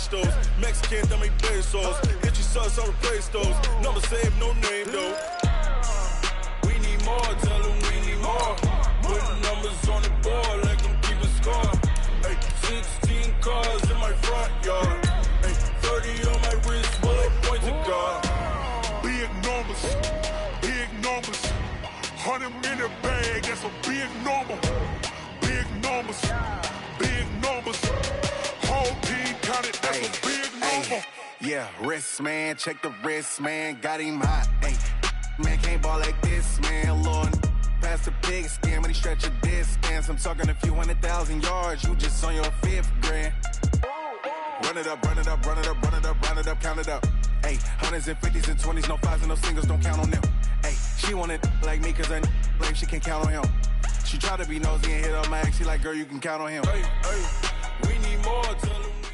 cash those. Mexican, dummy pesos. Get your sons on replace those. Number save, no name though. We need more, tell them we need more. Putting numbers on the board like I'm keeping score. Ay, 16 cars in my front yard. Ay, 30 on my wrist, bullet point to God. Big numbers, big numbers. 100 minute bag, that's a big number. Big numbers, big numbers. Whole team counted, that's a big number. Yeah, wrist man, check the wrist man, got him hot. Ay, man can't ball like this, man. Lord, past the pig skin when he stretch a distance. I'm talking a few 100,000 yards, you just on your 5th grand. Run it up, run it up, run it up, run it up, run it up, count it up. Ay, hundreds and 50s and 20s, no 5s and no singles, don't count on them. Ay, she wanted like me cause I blame she can't count on him. She tried to be nosy and hit up my ex, she like, girl, you can count on him. Hey, hey, we need more, tell them we need.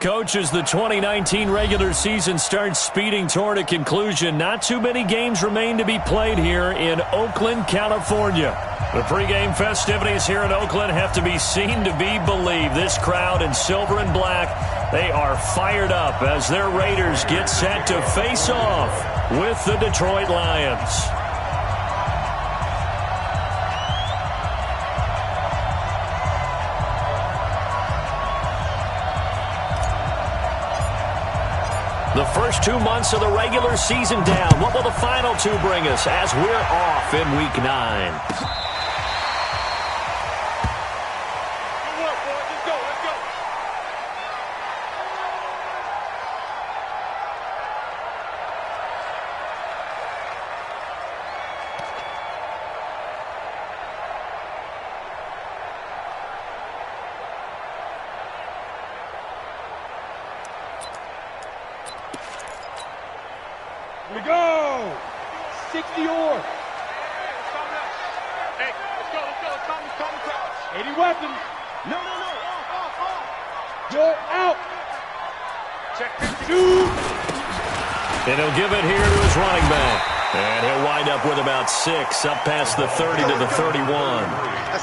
Coach, as the 2019 regular season starts speeding toward a conclusion, not too many games remain to be played here in Oakland, California. The pregame festivities here in Oakland have to be seen to be believed. This crowd in silver and black, they are fired up as their Raiders get set to face off with the Detroit Lions. The first 2 months of the regular season down. What will the final 2 bring us as we're off in Week 9? Here we go! 60 or. Hey, let's go. Come. 80 weapons. No. Off. You're out. Check 52. And he'll give it here to his running back. And he'll wind up with about 6, up past the 30 to the 31.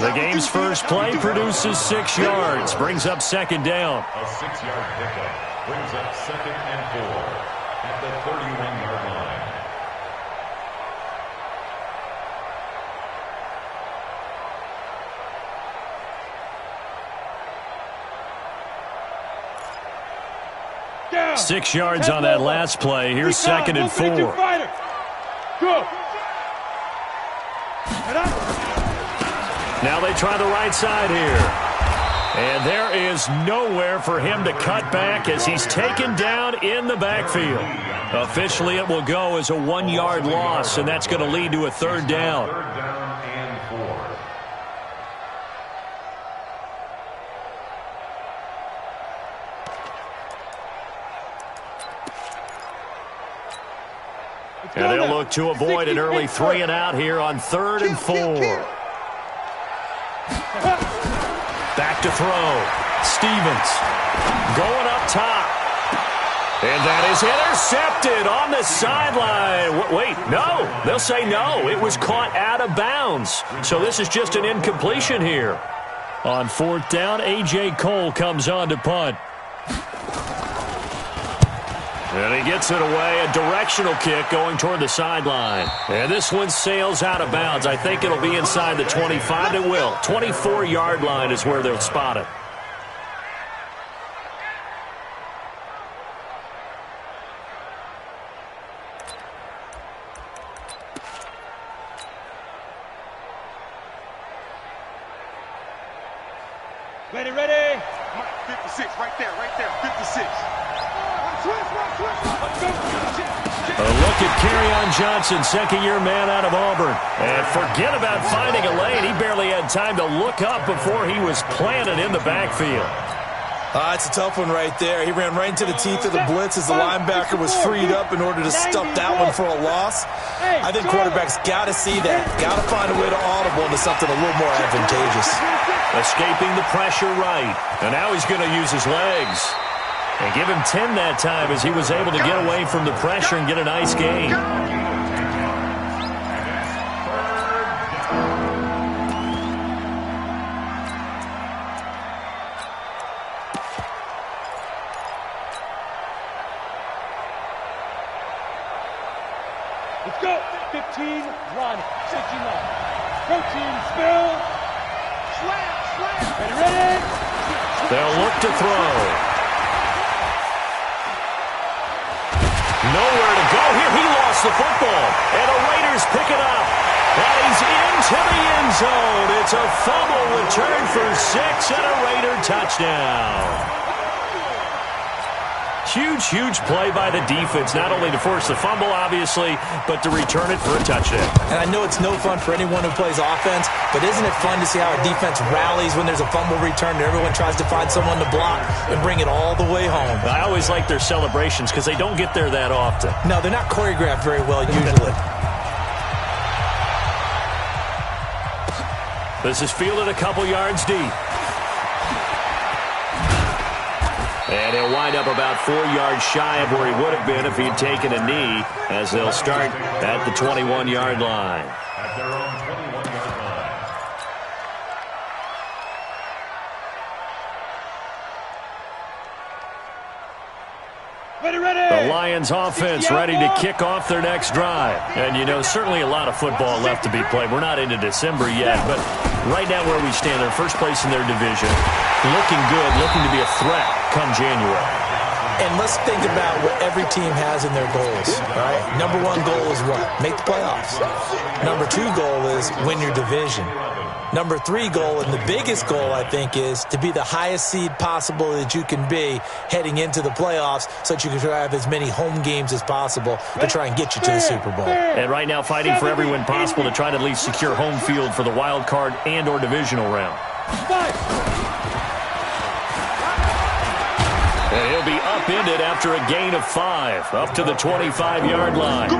The game's first play produces 6 yards, brings up second down. A 6-yard pickup brings up 2nd and 4 at the 31-yard line. Down. 6 yards on that last play. Here's 2nd and 4. Go. Now they try the right side here. And there is nowhere for him to cut back as he's taken down in the backfield. Officially, it will go as a 1-yard loss, and that's going to lead to a 3rd down. 3rd down and 4. And they'll look to avoid an early 3 and out here on 3rd and 4. Back to throw. Stevens going up top. And that is intercepted on the sideline. Wait, no. They'll say no. It was caught out of bounds. So this is just an incompletion here. On 4th down, A.J. Cole comes on to punt. And he gets it away, a directional kick going toward the sideline. And this one sails out of bounds. I think it'll be inside the 25. It will. 24-yard line is where they'll spot it. Ready. 56, right there, 56. A look at Kerryon Johnson, second-year man out of Auburn. And forget about finding a lane. He barely had time to look up before he was planted in the backfield. It's a tough one right there. He ran right into the teeth of the blitz as the linebacker was freed up in order to stuff that one for a loss. I think quarterbacks got to see that. Got to find a way to audible into something a little more advantageous. Escaping the pressure right. And now he's going to use his legs. And give him 10 that time as he was able to get away from the pressure and get a nice gain. 15, run, 69. Protein spill. Slam. Ready? They'll look to throw. Nowhere to go here. He lost the football. And the Raiders pick it up. And he's into the end zone. It's a fumble return for 6 and a Raider touchdown. Huge play by the defense, not only to force the fumble, obviously, but to return it for a touchdown. And I know it's no fun for anyone who plays offense, but isn't it fun to see how a defense rallies when there's a fumble return and everyone tries to find someone to block and bring it all the way home? I always like their celebrations because they don't get there that often. No, they're not choreographed very well usually. This is fielded a couple yards deep. And he'll wind up about 4 yards shy of where he would have been if he had taken a knee, as they'll start at the 21-yard line. At their own 21-yard line. Ready. The Lions offense ready to kick off their next drive. And, you know, certainly a lot of football left to be played. We're not into December yet, but right now where we stand, they're first place in their division. Looking good, looking to be a threat come January. And let's think about what every team has in their goals, right? Number 1 goal is what? Make the playoffs. Number 2 goal is win your division. Number 3 goal, and the biggest goal, I think, is to be the highest seed possible that you can be heading into the playoffs so that you can have as many home games as possible to try and get you to the Super Bowl. And right now fighting for every win possible to try to at least secure home field for the wild card and or divisional round. And he'll be upended after a gain of 5, up to the 25-yard line.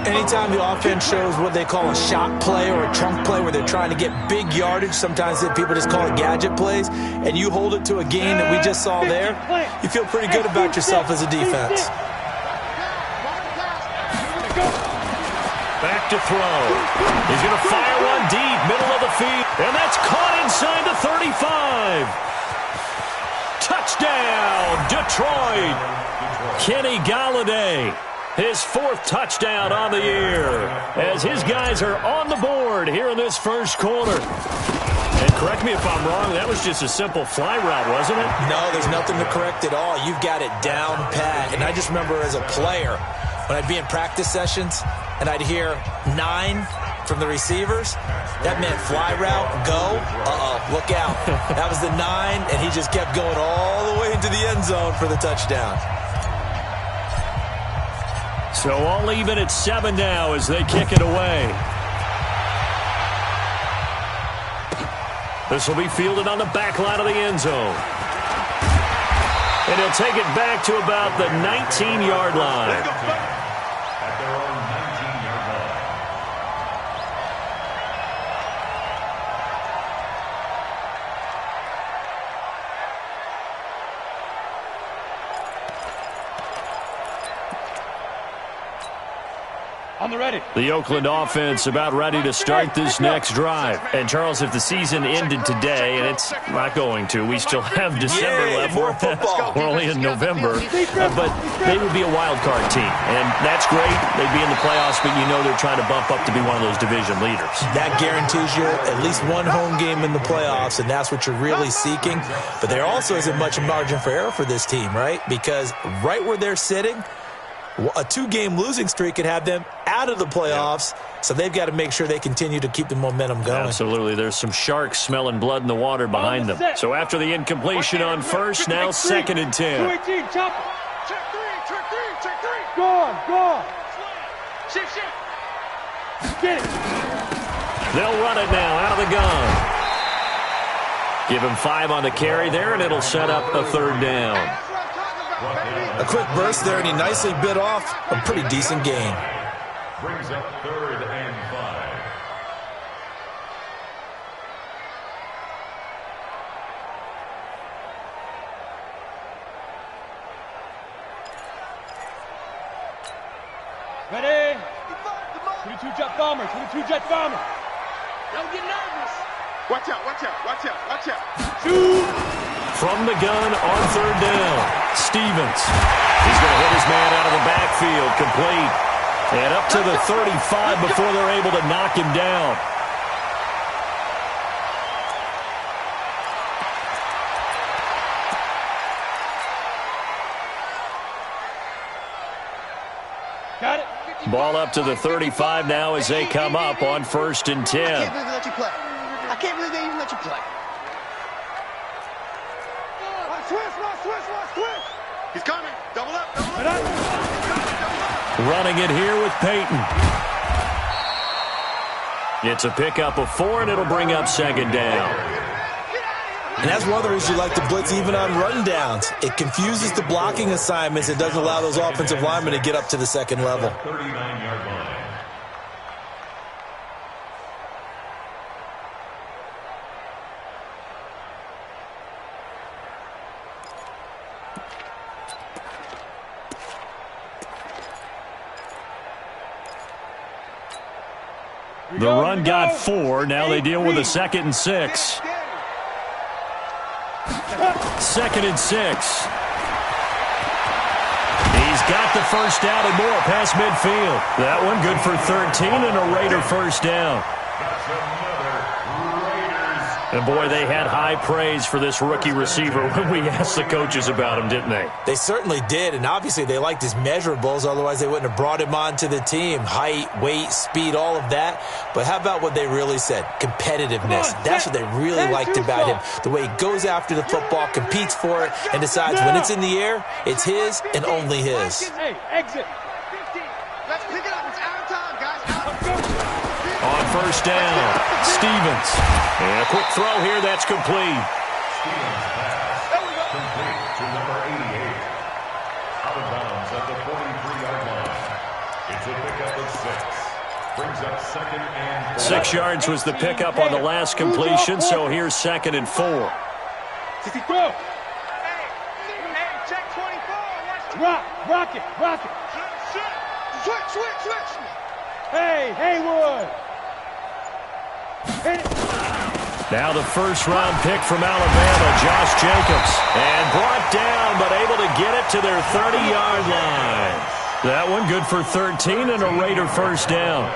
Anytime the offense shows what they call a shot play or a trunk play where they're trying to get big yardage, sometimes people just call it gadget plays, and you hold it to a gain that we just saw there, you feel pretty good about yourself as a defense. Back to throw. He's going to fire one deep, middle of the field, and that's caught inside the 35. Touchdown, Detroit. Kenny Golladay, his 4th touchdown on the year, as his guys are on the board here in this first quarter. And correct me if I'm wrong, that was just a simple fly route, wasn't it? No, there's nothing to correct at all. You've got it down pat. And I just remember as a player, when I'd be in practice sessions and I'd hear 9 from the receivers, that meant fly route, go, look out. That was the 9, and he just kept going all the way into the end zone for the touchdown. So all even at 7 now as they kick it away. This will be fielded on the back line of the end zone. And he'll take it back to about the 19-yard line. At their own 19-yard line. On the ready. The Oakland offense about ready to start this next drive. And, Charles, if the season ended today, and it's not going to, we still have December left. More football. We're only in November. But they would be a wild card team. And that's great. They'd be in the playoffs, but you know they're trying to bump up to be one of those division leaders. That guarantees you at least one home game in the playoffs, and that's what you're really seeking. But there also isn't much margin for error for this team, right? Because right where they're sitting, a 2-game losing streak could have them out of the playoffs, so they've got to make sure they continue to keep the momentum going. Absolutely. There's some sharks smelling blood in the water behind them. So after the incompletion on first, now 2nd and 10. 218, chop. Check three. Gone. Shift. Get it. They'll run it now out of the gun. Give him 5 on the carry there, and it'll set up a 3rd down. A quick burst there, and he nicely bit off a pretty decent gain. Brings up 3rd and 5. Ready. 22 jet bomber. Don't get nervous. Watch out. Shoot. From the gun on 3rd down, Stevens. He's going to hit his man out of the backfield, complete. And up to the 35 before they're able to knock him down. Got it. Ball up to the 35 now as they come up on 1st and 10. I can't believe they let you play. I can't believe they even let you play. Switch. He's coming. Double up. Double up. Running it here with Peyton. It's a pickup of 4, and it'll bring up 2nd down. And that's one of the reasons you like to blitz even on rundowns. It confuses the blocking assignments. It doesn't allow those offensive linemen to get up to the 2nd level. 39-yard line. The run got 4. Now they deal with a 2nd and 6. 2nd and 6. He's got the first down and more past midfield. That one good for 13 and a Raider first down. That's another Raiders. And boy, they had high praise for this rookie receiver when we asked the coaches about him, didn't they? They certainly did, and obviously they liked his measurables. Otherwise, they wouldn't have brought him onto the team. Height, weight, speed, all of that. But how about what they really said? Competitiveness. That's what they really liked about him. The way he goes after the football, competes for it, and decides when it's in the air, it's his and only his. Hey, exit. Let's pick it up. It's out of time, guys. On first down, Stevens. And a quick throw here, that's complete. Stevens pass. Complete to number 88. Out of bounds at the 43-yard line. It's a pickup of 6. Brings up 2nd and 4. 6 yards was the pickup on the last completion, so here's 2nd and 4. Sissy, throw. Hey, check 24. Rock it. Switch. Hey, Haywood. Hit it. Now the first-round pick from Alabama, Josh Jacobs. And brought down, but able to get it to their 30-yard line. That one good for 13 and a Raider first down.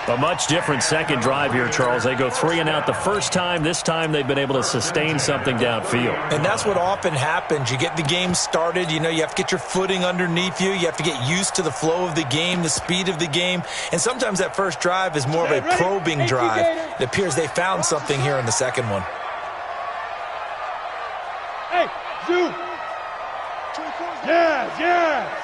A much different second drive here, Charles. They go 3 and out the first time. This time they've been able to sustain something downfield. And that's what often happens. You get the game started. You know, you have to get your footing underneath you. You have to get used to the flow of the game, the speed of the game. And sometimes that first drive is more of a probing drive. It appears they found something here in the second one. Hey, Zoo. Yes.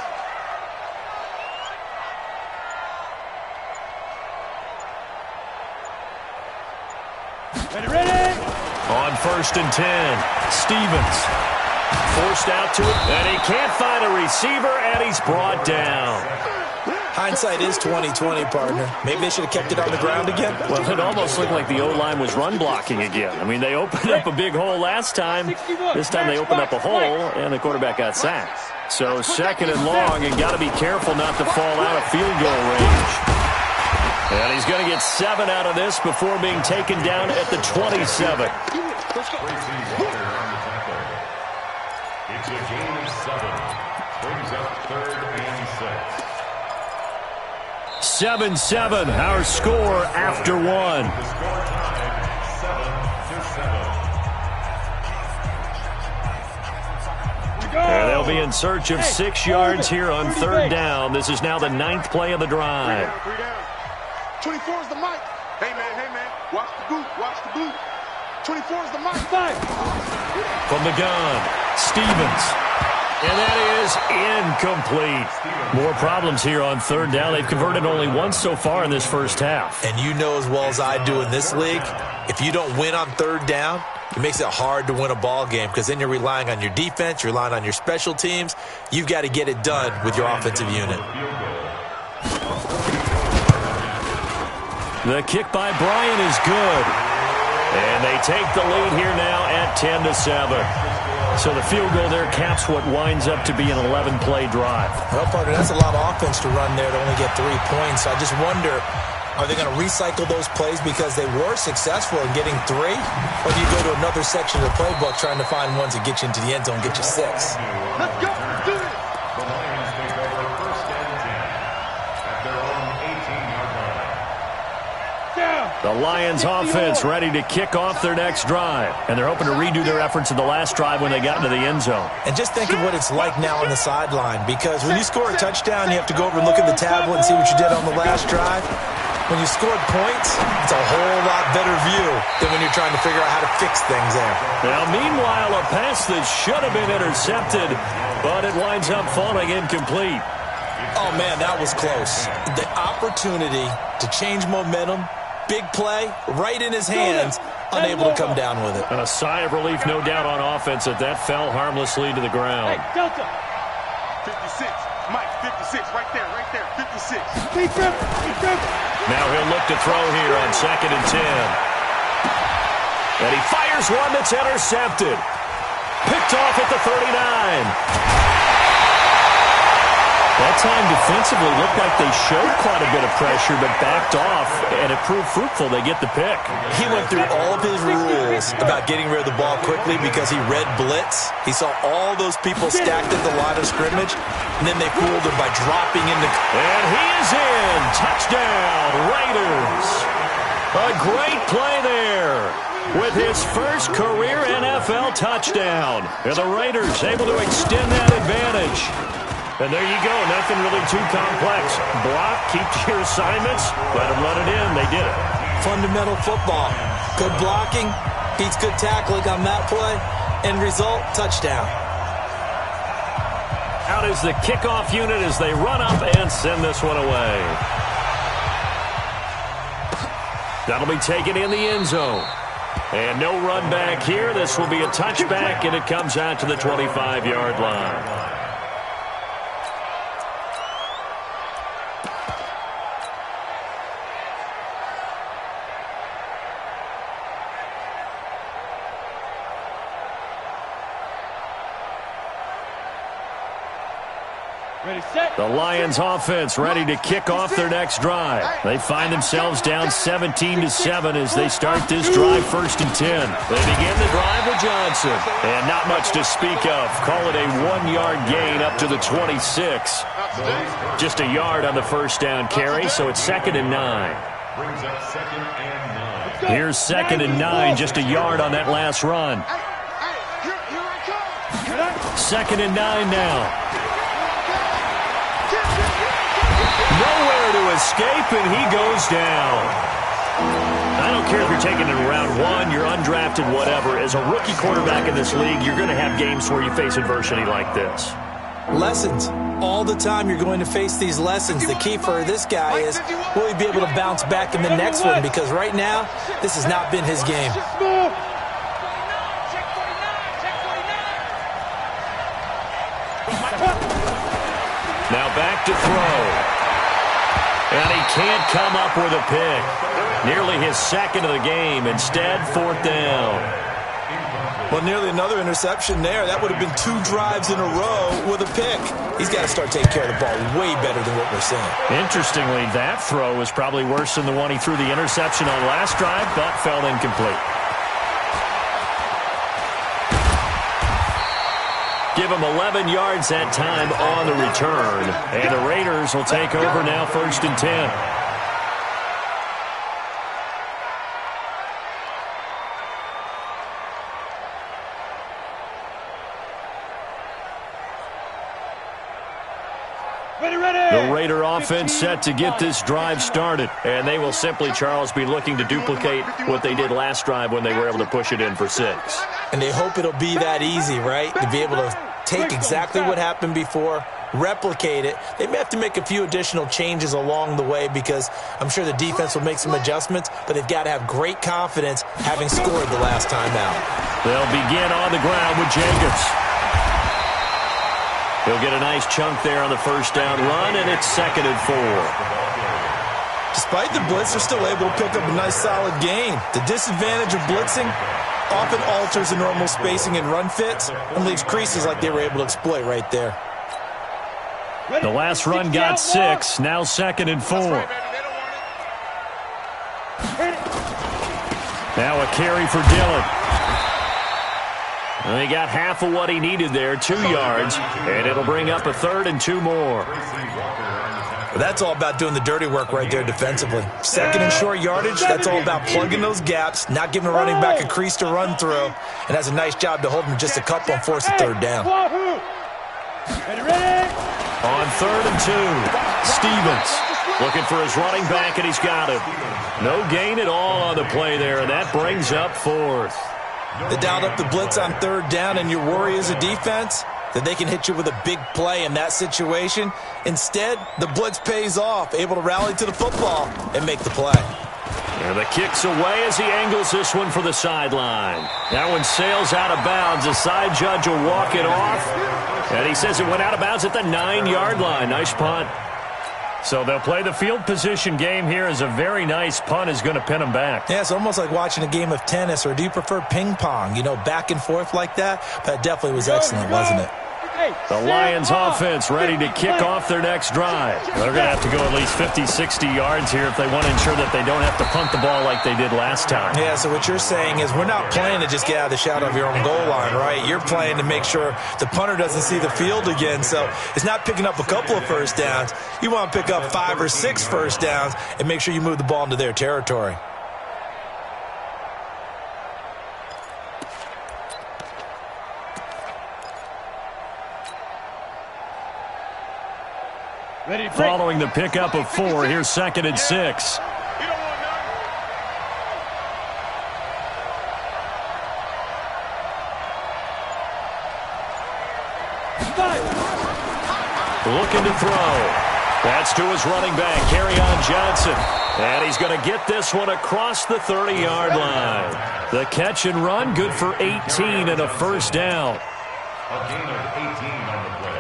Ready? On 1st and 10, Stevens. Forced out to it, and he can't find a receiver, and he's brought down. Hindsight is 20/20, partner. Maybe they should have kept it on the ground again. Well, it almost looked like the O-line was run blocking again. I mean, they opened up a big hole last time. This time they opened up a hole, and the quarterback got sacked. So 2nd and long, and got to be careful not to fall out of field goal range. And he's going to get 7 out of this before being taken down at the 27. It's a gain of 7. Brings up 3rd and 6. 7-7, our score after 1. The score tied 7-7. And they'll be in search of 6 yards here on 3rd down. This is now the 9th play of the drive. 24 is the mic. Hey, man. Watch the boot. 24 is the mic. From the gun, Stevens. And that is incomplete. More problems here on 3rd down. They've converted only once so far in this first half. And you know as well as I do in this league, if you don't win on 3rd down, it makes it hard to win a ball game because then you're relying on your defense, you're relying on your special teams. You've got to get it done with your offensive unit. The kick by Bryant is good. And they take the lead here now at 10-7. So the field goal there caps what winds up to be an 11-play drive. Well, partner, that's a lot of offense to run there to only get 3 points. I just wonder, are they going to recycle those plays because they were successful in getting 3? Or do you go to another section of the playbook trying to find ones that get you into the end zone, get you 6? Let's go. Do it. The Lions take over 1st and 10 at their own The Lions offense ready to kick off their next drive. And they're hoping to redo their efforts in the last drive when they got into the end zone. And just think of what it's like now on the sideline, because when you score a touchdown, you have to go over and look at the tablet and see what you did on the last drive. When you scored points, it's a whole lot better view than when you're trying to figure out how to fix things there. Now, meanwhile, a pass that should have been intercepted, but it winds up falling incomplete. Oh, man, that was close. The opportunity to change momentum, big play, right in his hands, unable to come down with it. And a sigh of relief, no doubt, on offense that that fell harmlessly to the ground. Hey, Delta. 56. Mike, 56. Right there, 56. Now he'll look to throw here on 2nd and 10. And he fires one that's intercepted. Picked off at the 39. That time defensively looked like they showed quite a bit of pressure but backed off, and it proved fruitful. They get the pick. He went through all of his rules about getting rid of the ball quickly because he read blitz. He saw all those people stacked at the line of scrimmage, and then they fooled him by dropping into... And he is in. Touchdown, Raiders. A great play there with his first career NFL touchdown. And the Raiders able to extend that advantage. And there you go, nothing really too complex. Block, keep to your assignments, let them let it in. They did it. Fundamental football. Good blocking, beats good tackling on that play. End result, touchdown. Out is the kickoff unit as they run up and send this one away. That'll be taken in the end zone. And no run back here. This will be a touchback, and it comes out to the 25-yard line. The Lions offense ready to kick off their next drive. They find themselves down 17-7 as they start this drive 1st and 10. They begin the drive with Johnson. And not much to speak of. Call it a 1-yard gain up to the 26. Just a yard on the first down carry, so it's 2nd and 9. Here's 2nd and 9, just a yard on that last run. 2nd and 9 now. Nowhere to escape, and he goes down. I don't care if you're taking it in round 1, you're undrafted, whatever. As a rookie quarterback in this league, you're going to have games where you face adversity like this. Lessons. All the time you're going to face these lessons. The key for this guy is, will he be able to bounce back in the next one? Because right now, this has not been his game. Now back to throw. And he can't come up with a pick. Nearly his 2nd of the game. Instead, 4th down. Well, nearly another interception there. That would have been 2 drives in a row with a pick. He's got to start taking care of the ball way better than what we're seeing. Interestingly, that throw was probably worse than the one he threw the interception on last drive, but fell incomplete. Give him 11 yards that time on the return. And the Raiders will take over now 1st and 10. The Raider offense set to get this drive started. And they will simply, Charles, be looking to duplicate what they did last drive when they were able to push it in for 6. And they hope it'll be that easy, right? To be able to take exactly what happened before, replicate it. They may have to make a few additional changes along the way because I'm sure the defense will make some adjustments, but they've got to have great confidence having scored the last time out. They'll begin on the ground with Jacobs. He'll get a nice chunk there on the first down run, and it's 2nd and 4. Despite the blitz, they're still able to pick up a nice solid gain. The disadvantage of blitzing often alters the normal spacing and run fits and leaves creases like they were able to exploit right there. The last run got 6, now 2nd and 4. Now a carry for Dillon. Well, he got half of what he needed there, 2 yards, and it'll bring up a 3rd and 2 more. But that's all about doing the dirty work right there defensively. 2nd and short yardage, that's all about plugging those gaps, not giving a running back a crease to run through, and that's a nice job to hold him just a couple and force a 3rd down. On 3rd and 2, Stevens looking for his running back, and he's got him. No gain at all on the play there, and that brings up 4th. They dialed up the blitz on 3rd down, and your worry as a defense that they can hit you with a big play in that situation. Instead, the blitz pays off, able to rally to the football and make the play. And the kick's away as he angles this one for the sideline. That one sails out of bounds. The side judge will walk it off. And he says it went out of bounds at the 9-yard line. Nice punt. So they'll play the field position game here as a very nice punt is going to pin them back. Yeah, it's almost like watching a game of tennis, or do you prefer ping pong? You know, back and forth like that? That definitely was excellent, wasn't it? The Lions offense ready to kick off their next drive. They're going to have to go at least 50, 60 yards here if they want to ensure that they don't have to punt the ball like they did last time. Yeah, so what you're saying is we're not playing to just get out of the shadow of your own goal line, right? You're playing to make sure the punter doesn't see the field again. So it's not picking up a couple of first downs. You want to pick up 5 or 6 first downs and make sure you move the ball into their territory. Following the pickup of 4, here's 2nd and 6. Looking to throw. That's to his running back, Kerryon Johnson. And he's going to get this one across the 30-yard line. The catch and run, good for 18 and a first down. A gain of 18 on the play.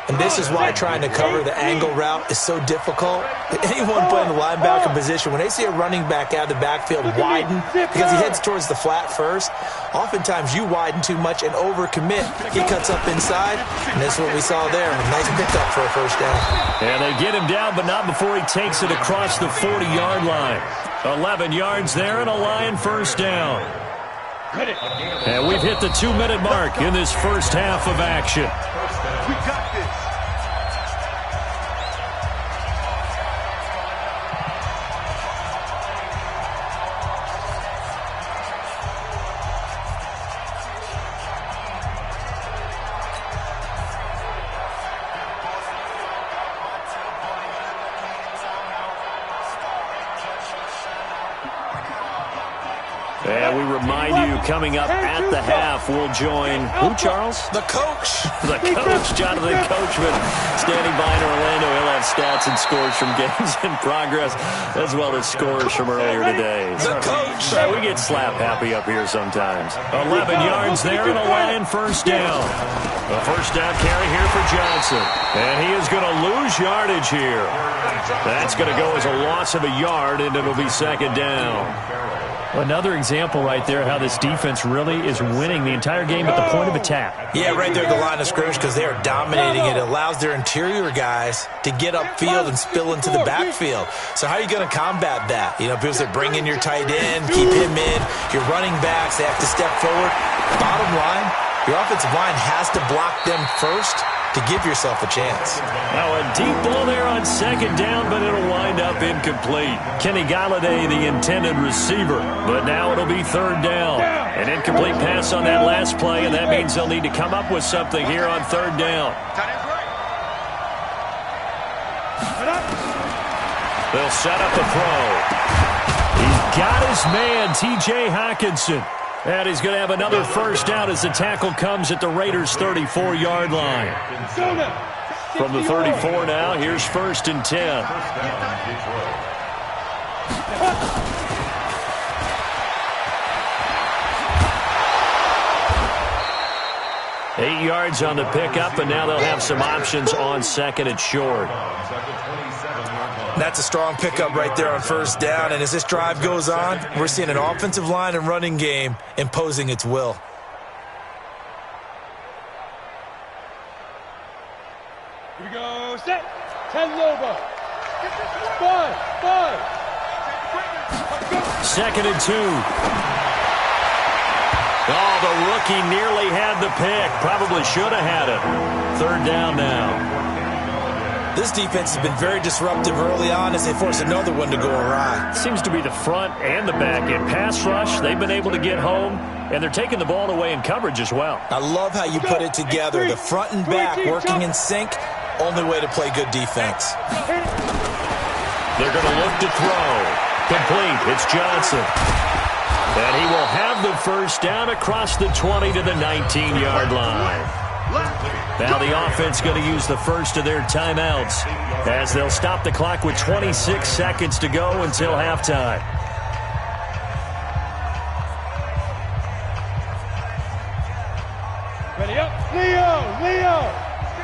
And this is why trying to cover the angle route is so difficult. Anyone playing the linebacker position, when they see a running back out of the backfield widen, because he heads towards the flat first, oftentimes you widen too much and overcommit. He cuts up inside, and that's what we saw there. A nice pickup for a first down. And they get him down, but not before he takes it across the 40-yard line. 11 yards there and a Lion first down. And we've hit the 2-minute mark in this first half of action. We got this. And we remind you, coming up at the half, we'll join who, Charles? The coach. The coach, Jonathan Coachman, standing by in Orlando. He'll have stats and scores from games in progress, as well as scores from earlier today. The coach. We get slap happy up here sometimes. 11 yards there and a Lion first down. A first down carry here for Johnson. And he is going to lose yardage here. That's going to go as a loss of a yard, and it'll be 2nd down. Another example right there how this defense really is winning the entire game at the point of attack. Yeah, right there at the line of scrimmage, because they are dominating it. It allows their interior guys to get upfield and spill into the backfield. So how are you going to combat that? You know, people say bring in your tight end, keep him in. Your running backs, they have to step forward. Bottom line, your offensive line has to block them first to give yourself a chance. Now a deep ball there on 2nd down, but it'll wind up incomplete. Kenny Galladay, the intended receiver, but now it'll be 3rd down. An incomplete pass on that last play, and that means they'll need to come up with something here on 3rd down. They'll set up a throw. He's got his man, T.J. Hockenson. And he's going to have another first down as the tackle comes at the Raiders' 34-yard line. From the 34 now, here's 1st and 10. 8 yards on the pickup, and now they'll have some options on 2nd and short. That's a strong pickup right there on 1st down, and as this drive goes on, we're seeing an offensive line and running game imposing its will. Here we go, set, 10 Lobo. 5. 2nd and 2. Oh, Oh, the rookie nearly had the pick. Probably should have had it. Third down now. This defense has been very disruptive early on as they force another one to go awry. Seems to be the front and the back end. Pass rush, they've been able to get home, and they're taking the ball away in coverage as well. I love how you put it together. The front and back working in sync, only way to play good defense. They're going to look to throw. Complete. It's Johnson. And he will have the first down across the 20 to the 19-yard line. Now the offense going to use the first of their timeouts as they'll stop the clock with 26 seconds to go until halftime. Ready up. Leo.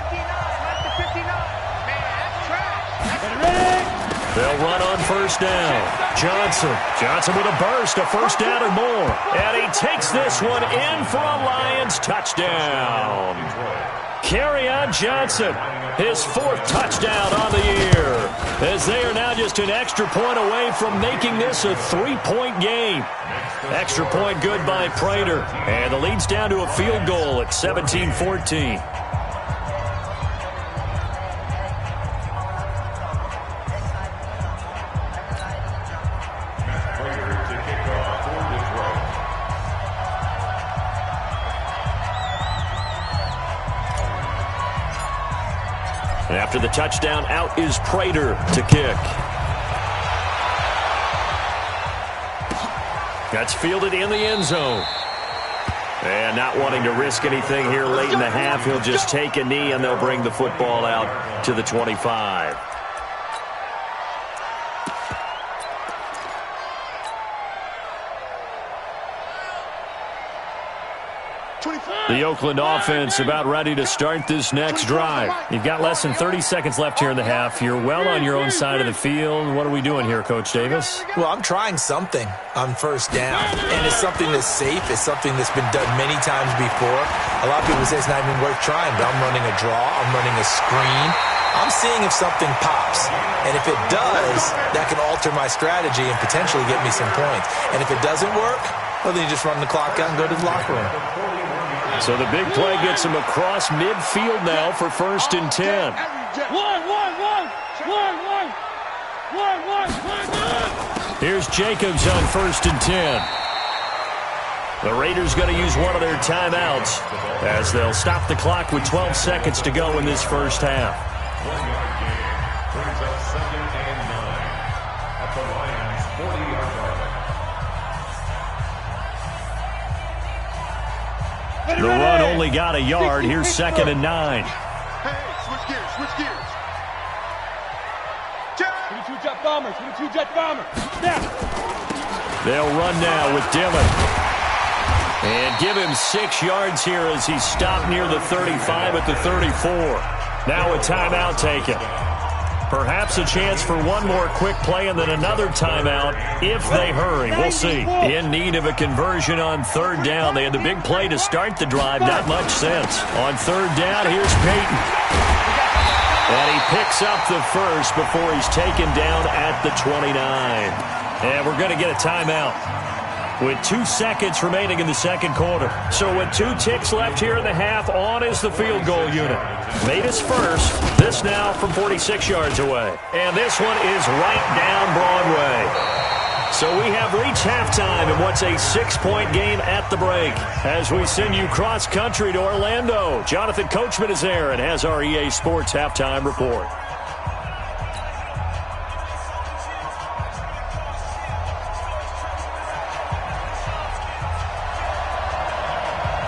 59. That's the 59. Man, that's trash. Ready. They'll run on first down. Johnson with a burst, a first down or more. And he takes this one in for a Lions touchdown. Kerryon Johnson, his fourth touchdown on the year, as they are now just an extra point away from making this a 3-point game. Extra point good by Prater, and the lead's down to a field goal at 17-14. After the touchdown, out is Prater to kick. That's fielded in the end zone. And not wanting to risk anything here late in the half, he'll just take a knee and they'll bring the football out to the 25. The Oakland offense about ready to start this next drive. You've got less than 30 seconds left here in the half. You're well on your own side of the field. What are we doing here, Coach Davis? Well, I'm trying something on first down, and it's something that's safe. It's something that's been done many times before. A lot of people say it's not even worth trying, but I'm running a draw. I'm running a screen. I'm seeing if something pops, and if it does, that can alter my strategy and potentially get me some points. And if it doesn't work, well, then you just run the clock out and go to the locker room. So the big play gets him across midfield now for first and 10. Here's Jacobs on first and 10. The Raiders going to use one of their timeouts as they'll stop the clock with 12 seconds to go in this first half. 1-yard gain brings up 2nd and 9 at the Lions' 40-yard line. The run only got a yard. Here's 2nd and 9. Hey, switch gears. 22-jet bomber. Now. They'll run now with Dillon. And give him 6 yards here as he's stopped near the 35 at the 34. Now a timeout taken. Perhaps a chance for one more quick play and then another timeout if they hurry. We'll see. In need of a conversion on third down. They had the big play to start the drive. Not much sense. On third down, here's Peyton. And he picks up the first before he's taken down at the 29. And we're going to get a timeout with 2 seconds remaining in the second quarter. So with 2 ticks left here in the half, on is the field goal unit. Made his first. This now from 46 yards away. And this one is right down Broadway. So we have reached halftime in what's a 6-point game at the break. As we send you cross-country to Orlando, Jonathan Coachman is there and has our EA Sports halftime report.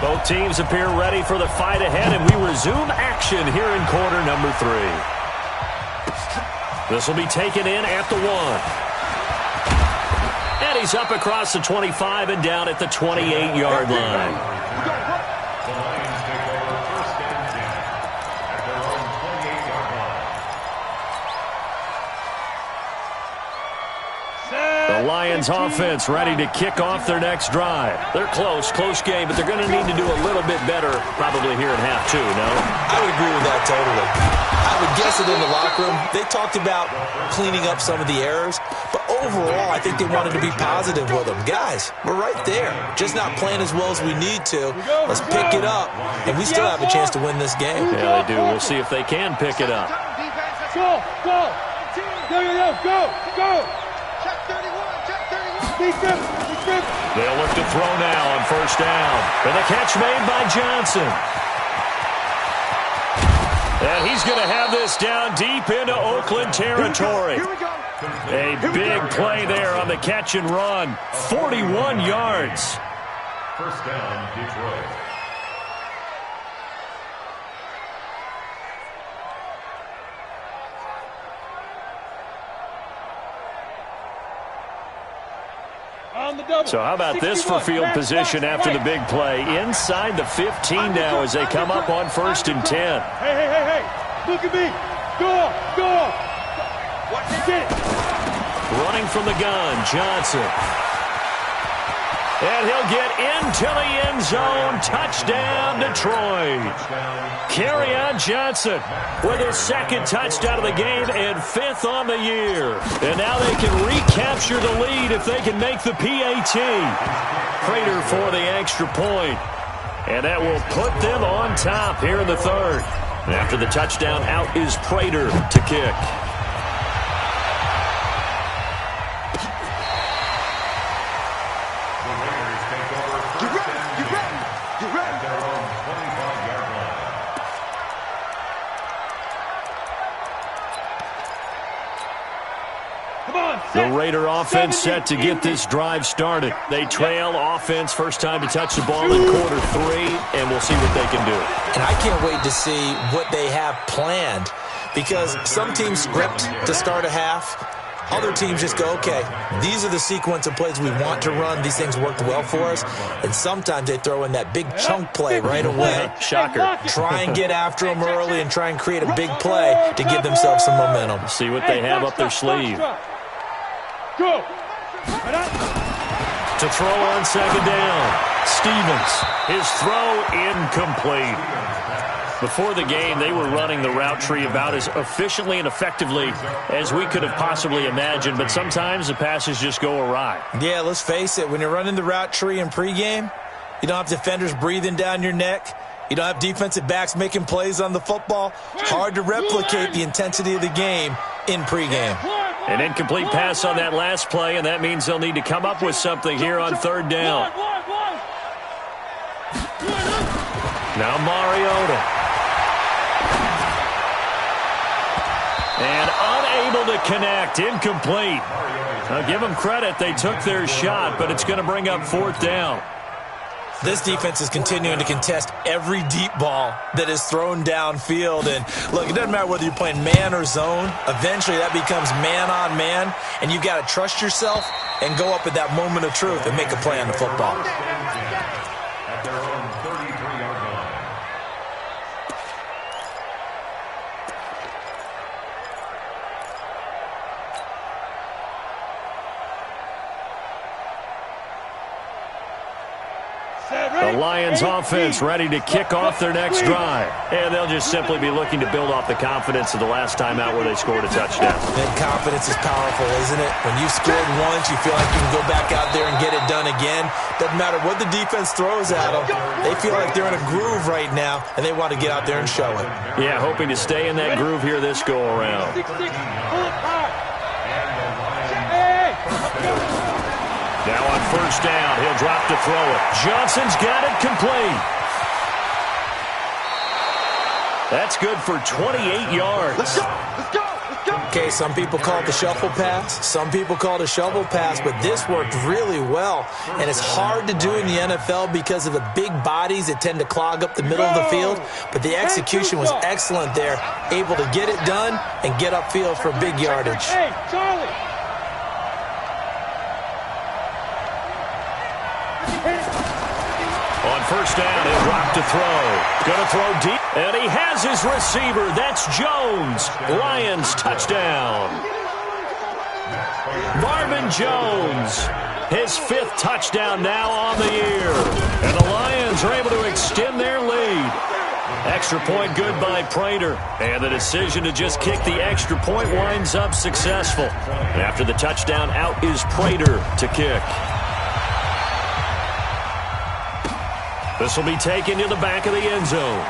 Both teams appear ready for the fight ahead, and we resume action here in quarter number 3. This will be taken in at the 1. And he's up across the 25 and down at the 28-yard line. The Lions take over 1st and 10 at their own 28-yard line. The Lions offense ready to kick off their next drive. They're close game, but they're going to need to do a little bit better probably here in half 2, no? I would agree with that totally. I would guess that in the locker room, they talked about cleaning up some of the errors, but overall, I think they wanted to be positive with them. Guys, we're right there. Just not playing as well as we need to. Let's pick it up, and we still have a chance to win this game. Yeah, they do. We'll see if they can pick it up. Go, go. Go. Check 31, check 31. They'll look to throw now on first down. And the catch made by Johnson. And he's going to have this down deep into Oakland territory. A big play there on the catch and run. 41 yards. First down, Detroit. So how about this for field position after the big play? Inside the 15 now as they come up on 1st and 10. Hey. Look at me. Go. Watch it. Running from the gun, Johnson. And he'll get into the end zone. Touchdown, Detroit. Kerryon Johnson with his 2nd touchdown of the game and 5th on the year. And now they can recapture the lead if they can make the PAT. Prater for the extra point. And that will put them on top here in the 3rd. And after the touchdown, out is Prater to kick. The Raider offense set to get this drive started. They trail offense, first time to touch the ball in quarter 3, and we'll see what they can do. And I can't wait to see what they have planned, because some teams script to start a half. Other teams just go, okay, these are the sequence of plays we want to run. These things worked well for us. And sometimes they throw in that big chunk play right away. Shocker. Try and get after them early and try and create a big play to give themselves some momentum. See what they have up their sleeve. Go. To throw on 2nd down. Stevens. His throw incomplete. Before the game, they were running the route tree about as efficiently and effectively as we could have possibly imagined, but sometimes the passes just go awry. Yeah, let's face it. When you're running the route tree in pregame, you don't have defenders breathing down your neck. You don't have defensive backs making plays on the football. Hard to replicate the intensity of the game in pregame. An incomplete pass on that last play, and that means they'll need to come up with something here on 3rd down. Now Mariota. And unable to connect. Incomplete. I'll give them credit. They took their shot, but it's going to bring up 4th down. This defense is continuing to contest every deep ball that is thrown downfield. And, look, it doesn't matter whether you're playing man or zone. Eventually, that becomes man on man, and you've got to trust yourself and go up at that moment of truth and make a play on the football. At their own 33-yard line. The Lions offense ready to kick off their next drive. And they'll just simply be looking to build off the confidence of the last time out where they scored a touchdown. And confidence is powerful, isn't it? When you've scored once, you feel like you can go back out there and get it done again. Doesn't matter what the defense throws at them. They feel like they're in a groove right now, and they want to get out there and show it. Yeah, hoping to stay in that groove here this go-around. Now on 1st down, he'll drop to throw it. Johnson's got it complete. That's good for 28 yards. Let's go. Okay, some people call it the shuffle pass. Some people call it a shovel pass, but this worked really well. And it's hard to do in the NFL because of the big bodies that tend to clog up the middle of the field. But the execution was excellent there. Able to get it done and get upfield for big yardage. Hey, Charlie. On 1st down, he'll drop to throw. Going to throw deep. And he has his receiver. That's Jones. Lions touchdown. Marvin Jones. His 5th touchdown now on the year. And the Lions are able to extend their lead. Extra point good by Prater. And the decision to just kick the extra point winds up successful. And after the touchdown, out is Prater to kick. This will be taken to the back of the end zone.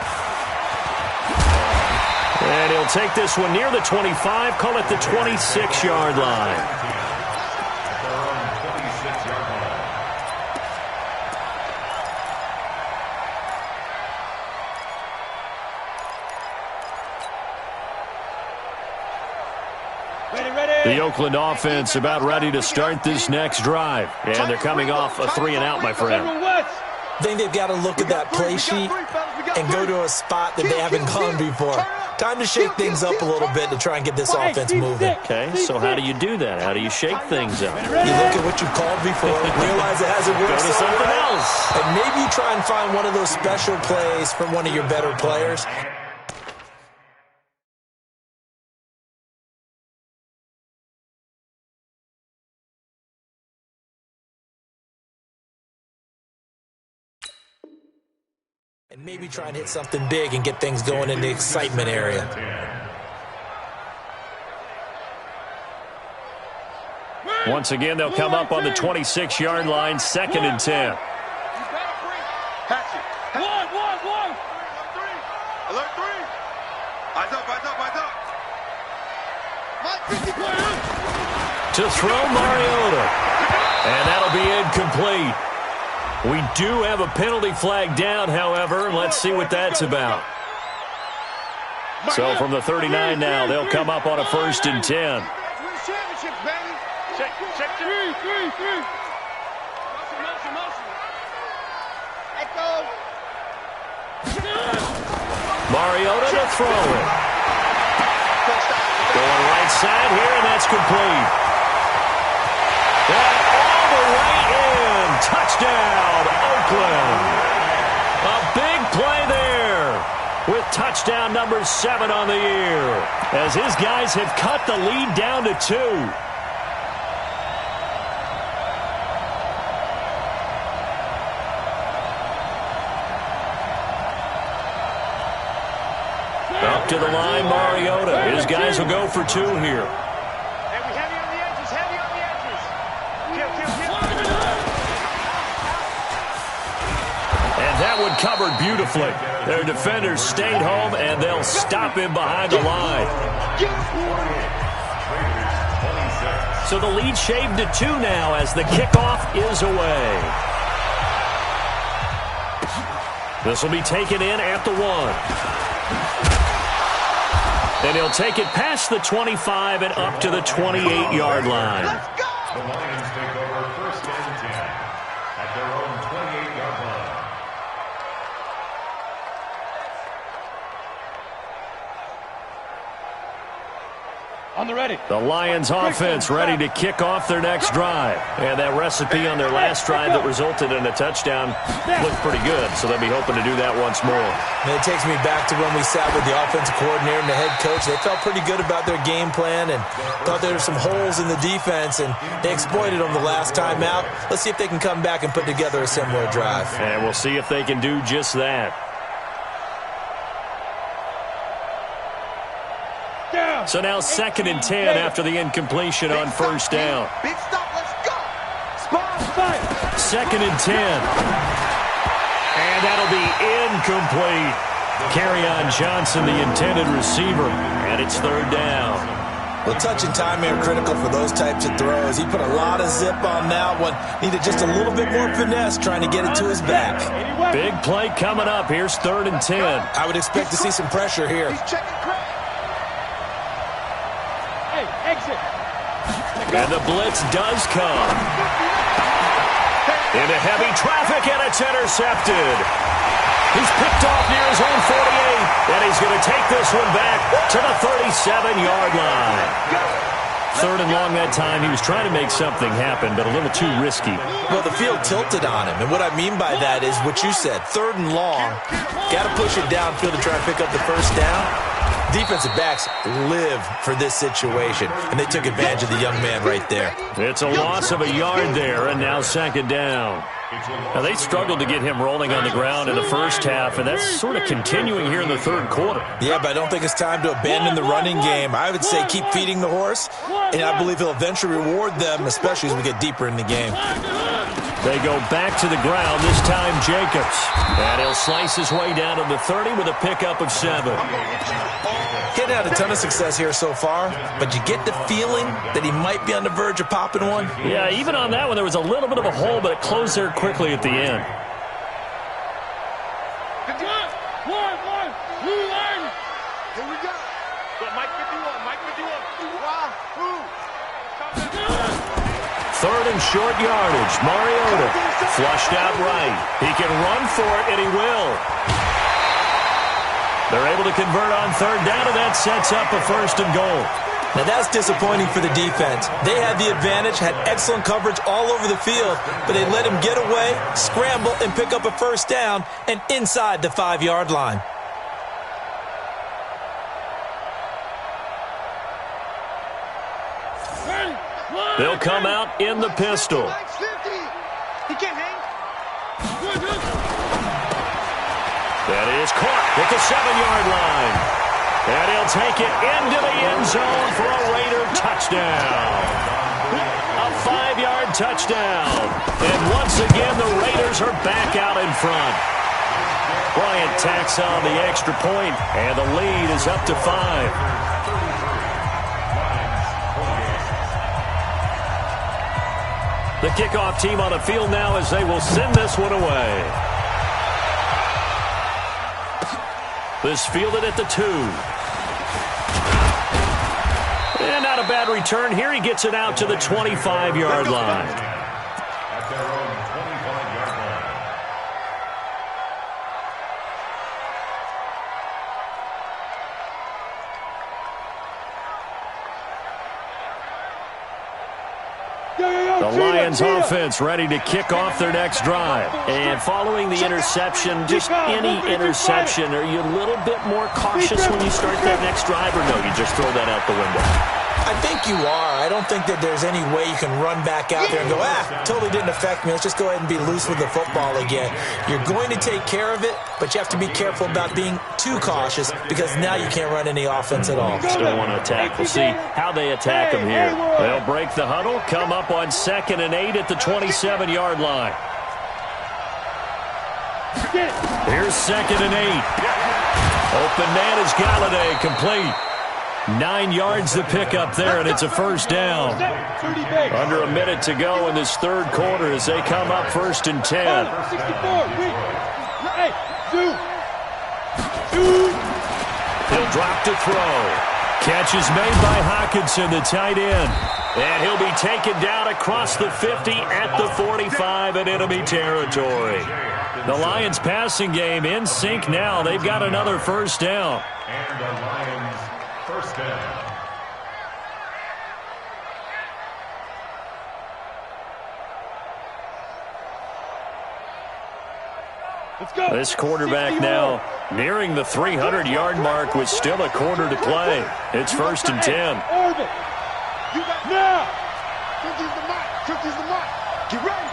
And he'll take this one near the 25, call it the 26-yard line. The Oakland offense about ready to start this next drive. And they're coming off a 3-and-out, my friend. I think they've got to look at that play sheet and go to a spot that they haven't gone before. Time to shake things up a little bit to try and get this offense moving. Okay, so how do you do that? How do you shake things up? You look at what you've called before, realize it hasn't worked Go to something else. And maybe you try and find one of those special plays from one of your better players. And maybe try and hit something big and get things going in the excitement area. Once again, they'll come up on the 26-yard line, 2nd and 10. One. Alert 3. Eyes up. To throw Mariota. And that'll be incomplete. We do have a penalty flag down, however. Let's see what that's about. So from the 39 now, they'll come up on a 1st and 10. Mariota to throw it. Going right side here, and that's complete. And all the way in. Touchdown, Oakland. A big play there with touchdown number 7 on the year as his guys have cut the lead down to 2. Up to the line, Mariota. His guys will go for 2 here. And that one covered beautifully. Their defenders stayed home, and they'll stop him behind the line. So the lead shaved to 2 now as the kickoff is away. This will be taken in at the 1. And he'll take it past the 25 and up to the 28-yard line. The Lions take over 1st and 10 at their own 28-yard line. On the ready. The Lions offense ready to kick off their next drive. And that recipe on their last drive that resulted in a touchdown looked pretty good, so they'll be hoping to do that once more. And it takes me back to when we sat with the offensive coordinator and the head coach. They felt pretty good about their game plan and thought there were some holes in the defense, and they exploited them the last time out. Let's see if they can come back and put together a similar drive. And we'll see if they can do just that. So now 2nd and 10 after the incompletion on 1st down. Big stop, let's go. Spot. 2nd and 10. And that'll be incomplete. Kerryon Johnson, the intended receiver. And it's 3rd down. Well, touch and timing are critical for those types of throws. He put a lot of zip on that one. Needed just a little bit more finesse trying to get it to his back. Big play coming up. Here's 3rd and 10. I would expect to see some pressure here. Exit. And the blitz does come. Into heavy traffic, and it's intercepted. He's picked off near his own 48, and he's going to take this one back to the 37-yard line. 3rd and long that time. He was trying to make something happen, but a little too risky. Well, the field tilted on him, and what I mean by that is what you said. 3rd and long, got to push it downfield to try and pick up the 1st down. Defensive backs live for this situation, and they took advantage of the young man right there. It's a loss of a yard there, and now 2nd down. Now, they struggled to get him rolling on the ground in the first half, and that's sort of continuing here in the third quarter. Yeah, but I don't think it's time to abandon the running game. I would say keep feeding the horse, and I believe he'll eventually reward them, especially as we get deeper in the game. They go back to the ground, this time Jacobs. And he'll slice his way down to the 30 with a pickup of 7. He's had a ton of success here so far, but you get the feeling that he might be on the verge of popping one. Yeah, even on that one, there was a little bit of a hole, but it closed there quickly at the end. Here we go. Mike 51, Mike 51. Third and short yardage. Mariota flushed out right. He can run for it, and he will. They're able to convert on third down, and that sets up a 1st and goal. Now, that's disappointing for the defense. They had the advantage, had excellent coverage all over the field, but they let him get away, scramble, and pick up a 1st down, and inside the 5-yard line. They'll come out in the pistol. He can't hang. That is caught at the 7-yard line. And he'll take it into the end zone for a Raider touchdown. A 5-yard touchdown. And once again, the Raiders are back out in front. Bryant tacks on the extra point, and the lead is up to 5. The kickoff team on the field now as they will send this one away. This fielded at the 2. And not a bad return here. He gets it out to the 25-yard line. At their own 25-yard line. The Lions offense ready to kick off their next drive. And following the interception, just any interception, are you a little bit more cautious when you start that next drive, or no, you just throw that out the window? I think you are. I don't think that there's any way you can run back out there and go, totally didn't affect me. Let's just go ahead and be loose with the football again. You're going to take care of it, but you have to be careful about being too cautious because now you can't run any offense at all. Still want to attack. We'll see how they attack him here. They'll break the huddle, come up on 2nd and 8 at the 27-yard line. Here's 2nd and 8. Open man is Galladay, complete. 9 yards the pickup there, and it's a 1st down. Under a minute to go in this third quarter as they come up 1st and 10. He'll drop to throw. Catch is made by Hockenson, the tight end. And he'll be taken down across the 50 at the 45 in enemy territory. The Lions passing game in sync now. They've got another 1st down. And the Lions 1st down. This quarterback now nearing the 300-yard mark with still a quarter to play. It's 1st and 10. Now! Cookies the mark. Get ready.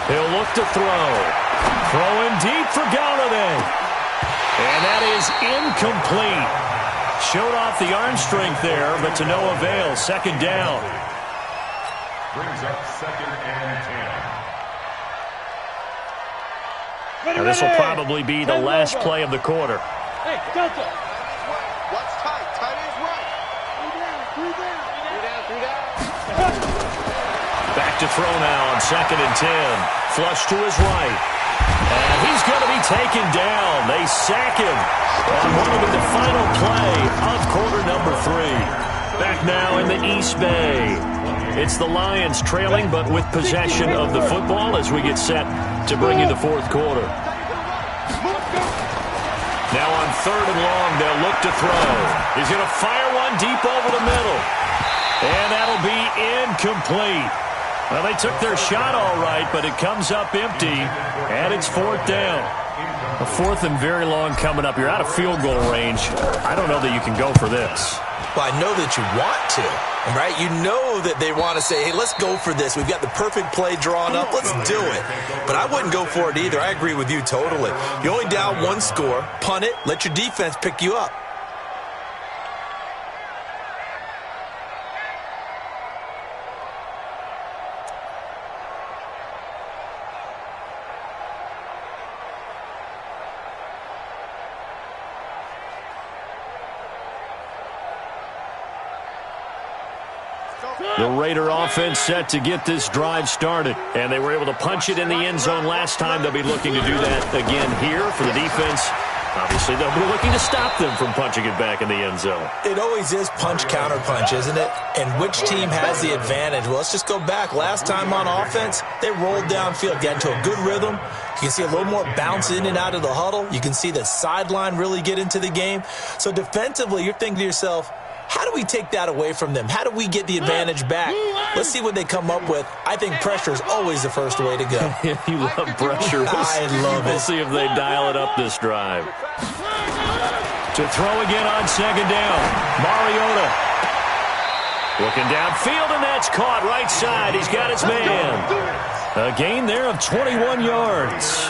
He'll look to throw. Throwing deep for Galladay. And that is incomplete. Showed off the arm strength there, but to no avail. 2nd down. Brings up 2nd and 10. Now, this will probably be the last play of the quarter. Hey, Delta. What's tight? Tight is right. Three down. Back to throw now on 2nd and 10. Flush to his right. And he's going to be taken down. They sack him on what will be the final play of quarter number 3. Back now in the East Bay. It's the Lions trailing, but with possession of the football as we get set to bring you the 4th quarter. Now on 3rd and long, they'll look to throw. He's going to fire one deep over the middle. And that'll be incomplete. Well, they took their shot all right, but it comes up empty, and it's 4th down. A 4th and very long coming up. You're out of field goal range. I don't know that you can go for this. Well, I know that you want to, right? You know that they want to say, hey, let's go for this. We've got the perfect play drawn up. Let's do it. But I wouldn't go for it either. I agree with you totally. You're only down 1 score. Punt it. Let your defense pick you up. The Raider offense set to get this drive started. And they were able to punch it in the end zone last time. They'll be looking to do that again here for the defense. Obviously, they'll be looking to stop them from punching it back in the end zone. It always is punch-counter-punch, isn't it? And which team has the advantage? Well, let's just go back. Last time on offense, they rolled downfield, got into a good rhythm. You can see a little more bounce in and out of the huddle. You can see the sideline really get into the game. So defensively, you're thinking to yourself, how do we take that away from them? How do we get the advantage back? Let's see what they come up with. I think pressure is always the first way to go. You love pressure. I love it. We'll see if they dial it up this drive. To throw again on 2nd down. Mariota. Looking downfield, and that's caught right side. He's got his man. A gain there of 21 yards.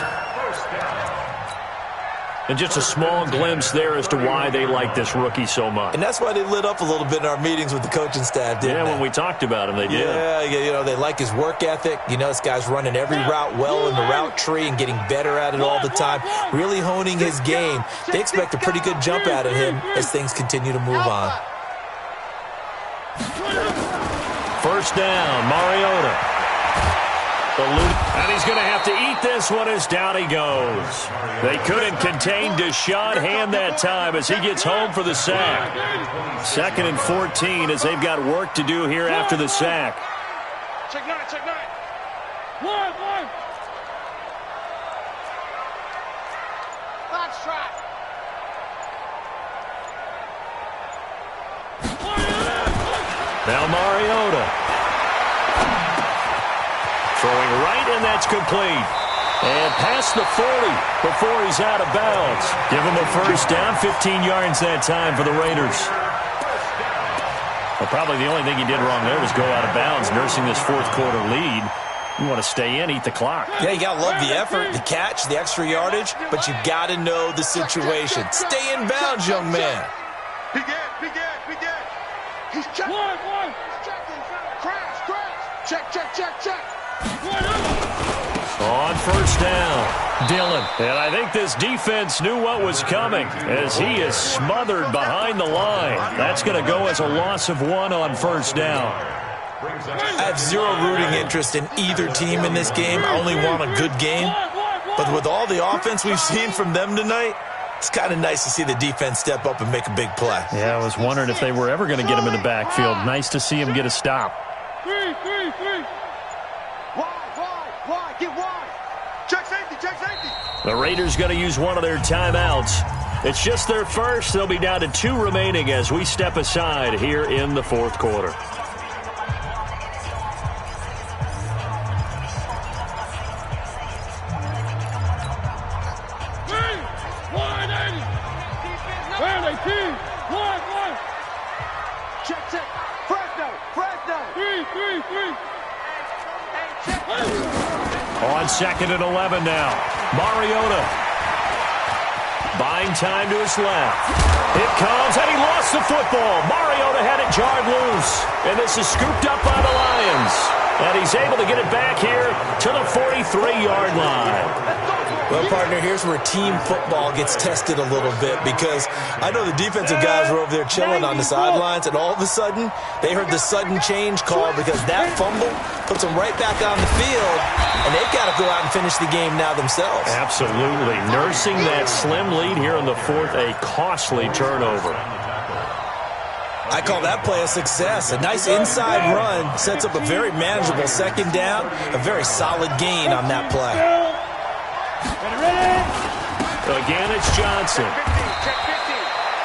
And just a small glimpse there as to why they like this rookie so much. And that's why they lit up a little bit in our meetings with the coaching staff, didn't they? When we talked about him, they did. Yeah, you know, they like his work ethic. You know, this guy's running every route well in the route tree and getting better at it all the time, really honing his game. They expect a pretty good jump out of him as things continue to move on. 1st down, Mariota. And he's going to have to eat this one as down he goes. They couldn't contain Deshaun Hand that time as he gets home for the sack. 2nd and 14 as they've got work to do here after the sack. Check 9, check 9. One. Box trap. Now Mariota. Throwing right, and that's complete. And past the 40 before he's out of bounds. Give him a 1st down, 15 yards that time for the Raiders. Well, probably the only thing he did wrong there was go out of bounds, nursing this 4th quarter lead. You want to stay in, eat the clock. Yeah, you got to love the effort, the catch, the extra yardage, but you got to know the situation. Stay in bounds, young man. He good. He's checking. One. Crash. Check. On 1st down, Dillon. And I think this defense knew what was coming as he is smothered behind the line. That's going to go as a loss of 1 on 1st down. I have zero rooting interest in either team in this game. I only want a good game. But with all the offense we've seen from them tonight, it's kind of nice to see the defense step up and make a big play. Yeah, I was wondering if they were ever going to get him in the backfield. Nice to see him get a stop. Three. Wide. Get wide. Check safety. The Raiders going to use one of their timeouts. It's just their first. They'll be down to 2 remaining as we step aside here in the 4th quarter. Check. Fresno. Three. On 2nd and 11 now. Mariota. Buying time to his left. It comes, and he lost the football. Mariota had it jarred loose. And this is scooped up by the Lions. And he's able to get it back here to the 43-yard line. Well, partner, here's where team football gets tested a little bit because I know the defensive guys were over there chilling on the sidelines, and all of a sudden, they heard the sudden change call because that fumble puts them right back on the field, and they've got to go out and finish the game now themselves. Absolutely. Nursing that slim lead here in the 4th, a costly turnover. I call that play a success. A nice inside run sets up a very manageable 2nd down, a very solid gain on that play. Again, it's Johnson.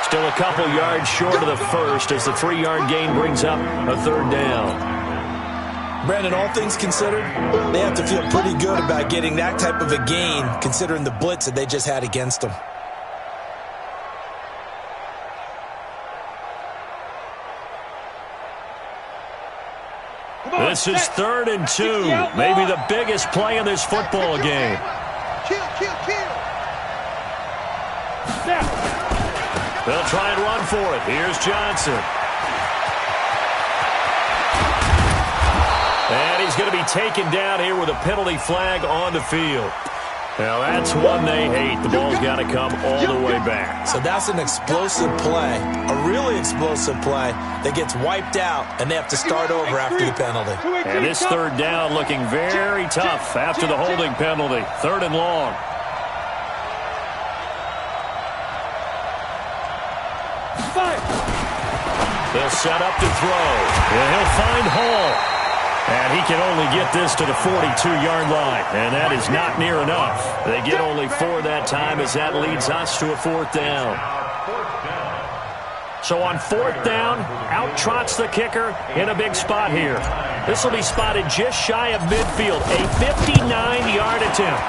Still a couple yards short of the 1st as the 3-yard gain brings up a 3rd down. Brandon, all things considered, they have to feel pretty good about getting that type of a gain, considering the blitz that they just had against them. This is 3rd and 2, maybe the biggest play in this football game. Kill. They'll try and run for it. Here's Johnson. And he's going to be taken down here with a penalty flag on the field. Now, that's one they hate. The ball's got to come all the way back. So that's an explosive play, a really explosive play that gets wiped out, and they have to start over after the penalty. And this 3rd down looking very tough after the holding penalty. 3rd and long. They'll set up to throw. And he'll find Hall. And he can only get this to the 42-yard line. And that is not near enough. They get only 4 that time as that leads us to a 4th down. So on 4th down, out trots the kicker in a big spot here. This will be spotted just shy of midfield. A 59-yard attempt.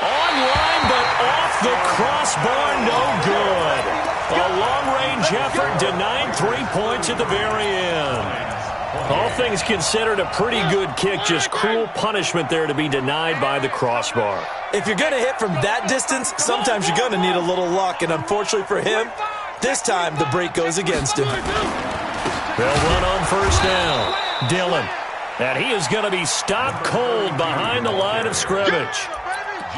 Online, but off the crossbar, no good. A long-range effort denied 3 points at the very end. All things considered, a pretty good kick, just cruel punishment there to be denied by the crossbar. If you're going to hit from that distance, sometimes you're going to need a little luck, and unfortunately for him, this time the break goes against him. They'll run on 1st down. Dillon. And he is going to be stopped cold behind the line of scrimmage.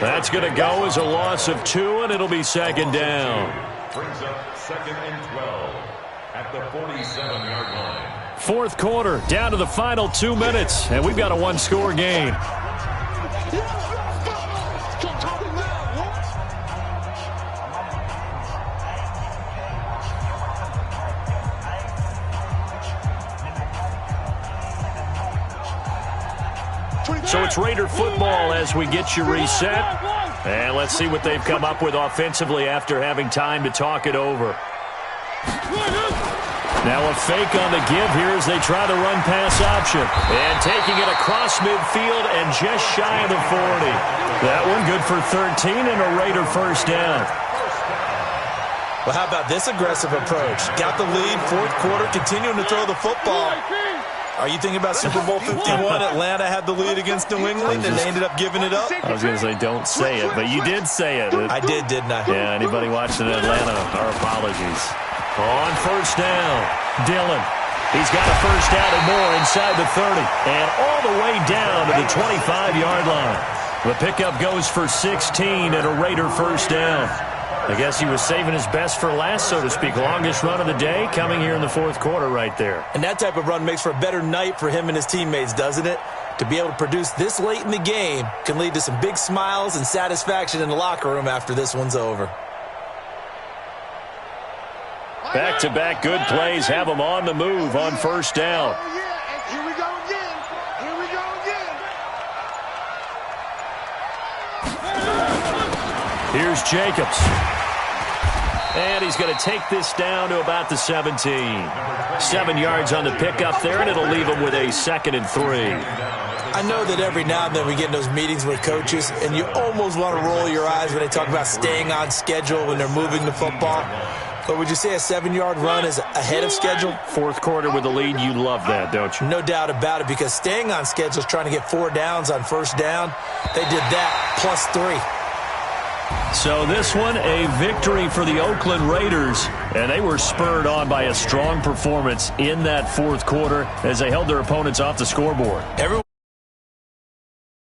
That's going to go as a loss of 2, and it'll be 2nd down. Brings up 2nd and 12 at the 47-yard line. 4th quarter, down to the final 2 minutes, and we've got a 1-score game. So it's Raider football as we get you reset. And let's see what they've come up with offensively after having time to talk it over. Now a fake on the give here as they try the run-pass option. And taking it across midfield and just shy of the 40. That one good for 13 and a Raider 1st down. Well, how about this aggressive approach? Got the lead, 4th quarter, continuing to throw the football. Are you thinking about Super Bowl 51? Atlanta had the lead against New England, and they ended up giving it up? I was going to say, don't say it, but you did say it. I did, didn't I? Yeah, anybody watching Atlanta, our apologies. On 1st down, Dillon. He's got a 1st down and more inside the 30, and all the way down to the 25-yard line. The pickup goes for 16 and a Raider 1st down. I guess he was saving his best for last, so to speak. Longest run of the day coming here in the 4th quarter right there. And that type of run makes for a better night for him and his teammates, doesn't it? To be able to produce this late in the game can lead to some big smiles and satisfaction in the locker room after this one's over. Back-to-back good plays have them on the move on 1st down. Oh, yeah, and here we go again. Here we go again. Here's Jacobs. And he's going to take this down to about the 17. 7 yards on the pickup there, and it'll leave him with a 2nd and 3. I know that every now and then we get in those meetings with coaches, and you almost want to roll your eyes when they talk about staying on schedule when they're moving the football. But would you say a 7-yard run is ahead of schedule? 4th quarter with the lead, you love that, don't you? No doubt about it, because staying on schedule is trying to get 4 downs on 1st down. They did that plus 3. So this one, a victory for the Oakland Raiders, and they were spurred on by a strong performance in that 4th quarter as they held their opponents off the scoreboard. Everyone